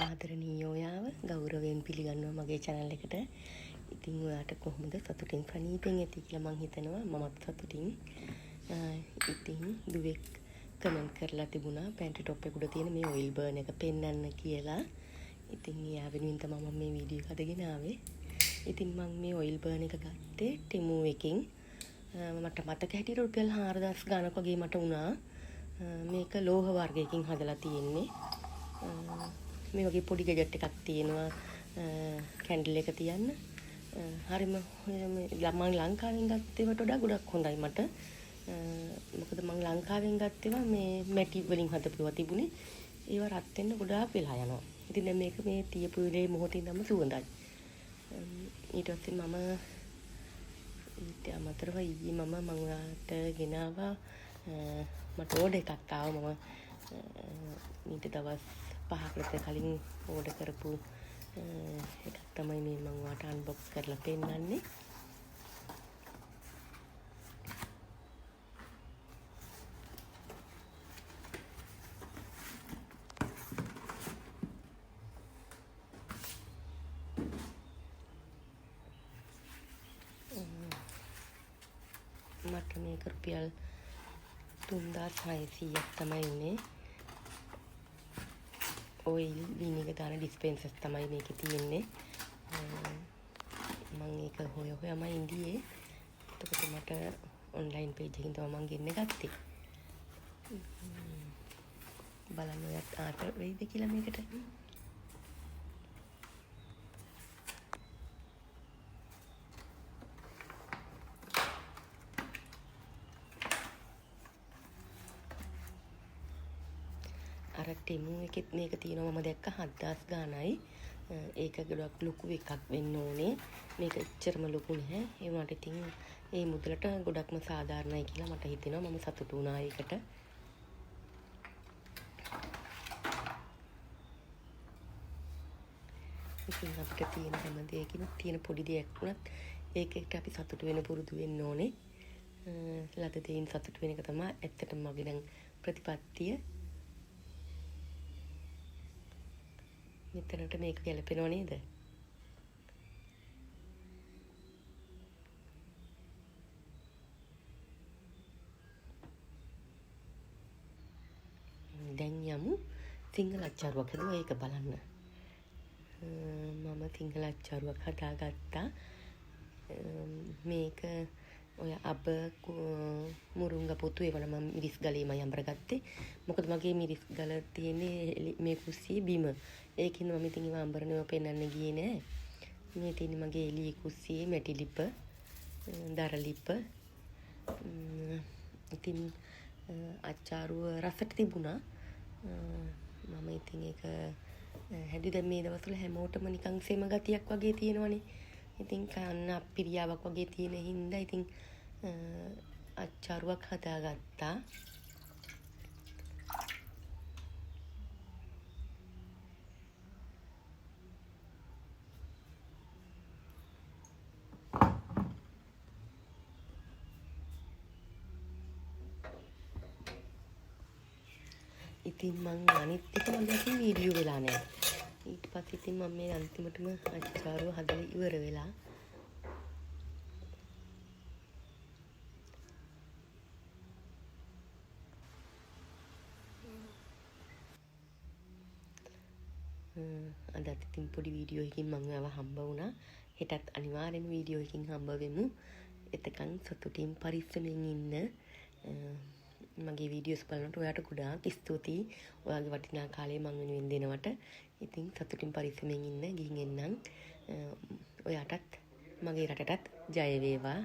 ආදරණීය ඔයාව ගෞරවයෙන් පිළිගන්නවා මගේ channel එකට. ඉතින් ඔයාට කොහොමද සතුටින් ප්‍රණීතෙන් ඇති කියලා මං හිතනවා. මමත් සතුටින්. ඉතින් දුවෙක් කමෙන්ට් කරලා තිබුණා පැන්ටි টොප් එක උඩ තියෙන මේ ඔයිල් බර්න් එක පෙන්වන්න කියලා. ඉතින් එයා වෙනුවෙන් තමයි මම මේ වීඩියෝ එක අදගෙන ආවේ. ඉතින් මම මේ ඔයිල් බර්න් එක ගත්තේ Temu එකකින්. මට මතක හැටියට රුපියල් 4000 ගාණක් වගේ මට වුණා. මේක ලෝහ වර්ගයකින් හදලා තියෙන්නේ. මේ වගේ පොඩි ගැජට් එකක් තියෙනවා කැන්ඩල් එක තියන්න. හරිම මම ලංකාවෙන් ගත්තේවට වඩා ගොඩක් හොඳයි මට. මොකද මම ලංකාවෙන් ගත්තේවා මේ මැටි වලින් හදපුවා තිබුණේ. ඒව රත් වෙන්න ගොඩාක් වෙලා යනවා. ඉතින් දැන් මේක මේ තියපු වෙලේ මොහොතින් නම් සුවඳයි. ඊට පස්සේ මම ඊට අමතරව ඊයේ මම ඔයාලට ගෙනාවා මට ඕඩර් එකක් ආවා. මම ඊට දවස් 5කට කලින් ඕඩර් කරපු එකක් තමයි මේ මම ඔයාලට අන්බොක්ස් කරලා පෙන්නන්නේ. මට මේක රුපියල් 3600ක් තමයි උනේ. ඔයිල් විනිගර් දාන ඩිස්පෙන්සර්ස් තමයි මේකේ තියෙන්නේ. මම ඒක හොයම ඉන්දියේ. එතකොට මට ඔන්ලයින් පේජ් එකකින් තමයි මම ගෙන්න ගත්තේ. බලන්න ඔයත් ආත වෙයිද කියලා මේකට. අර Temu එකෙත් මේක තියෙනවා මම දැක්ක 7000 ගාණයි. ඒක ගොඩක් ලොකු එකක් වෙන්න ඕනේ. මේක එච්චරම ලොකු නැහැ. ඒ වුණාට ඉතින් ඒ මුදලට ගොඩක්ම සාධාරණයි කියලා මට හිතෙනවා. මම සතුටු වුණා ඒකට. ඉතින් අපිට තියෙන හැම දෙයකින් තියෙන පොඩි දෙයක් වුණත් ඒකට අපි සතුටු වෙන පුරුදු වෙන්න ඕනේ. ලද දෙයින් සතුටු වෙන එක තමයි ඇත්තටම මගේ නම් ප්‍රතිපත්තිය. මෙතනට මේක ගැලපෙනව නේද? දැන් යමු සිංහල අච්චාරුවක් හදුවා ඒක බලන්න. මම සිංහල අච්චාරුවක් හදාගත්තා. මේක ඔය අබ මුරුංග පොතු ඒවල මම මිරිස් ගලේම යම්බරගත්තේ. මොකද මගේ මිරිස් ගල තියෙන්නේ මේ කුස්සියේ බිම. ඒකින් මම ඉතින් ඒව අම්බරනව පෙන්නන්න ගියේ නෑ. මේ තියෙන්නේ මගේ එළියේ කුස්සියේ මැටි ලිප, දර ලිප. ඉතින් අච්චාරුව රසට තිබුණා. මම ඉතින් ඒක හැදුවා. දැන් මේ දවස්වල හැමෝටම නිකන් සෙම ගතියක් වගේ තියෙනවනේ. ඉතින් කන්න අප්පිරියාවක් වගේ තියෙන හින්දා ඉතින් අච්චාරුවක් හදාගත්තා. ඉතින් මං අනිත් එක මගේ අතින් වීඩියෝ වෙලා නැහැ. ඊට පස්සේ ඉතින් මම මේ අන්තිමටම අච්චාරුව හදලා ඉවර වෙලා. අදත් ඉතින් පොඩි වීඩියෝ එකකින් මම ආව හම්බ වුණා. හෙටත් අනිවාර්යෙන් වීඩියෝ එකකින් හම්බ වෙමු. එතකන් සතුටින් පරිස්සමෙන් ඉන්න. මගේ වීඩියෝස් බලනකොට ඔයාට ගොඩාක් ස්තුතියි. ඔයාගේ වටිනා කාලය මම වෙනුවෙන් දෙනවට. ඉතින් සතුටින් පරිස්සමෙන් ඉන්න. ගිහින් එන්නම්. ඔයාටත් මගේ රටටත් ජය වේවා.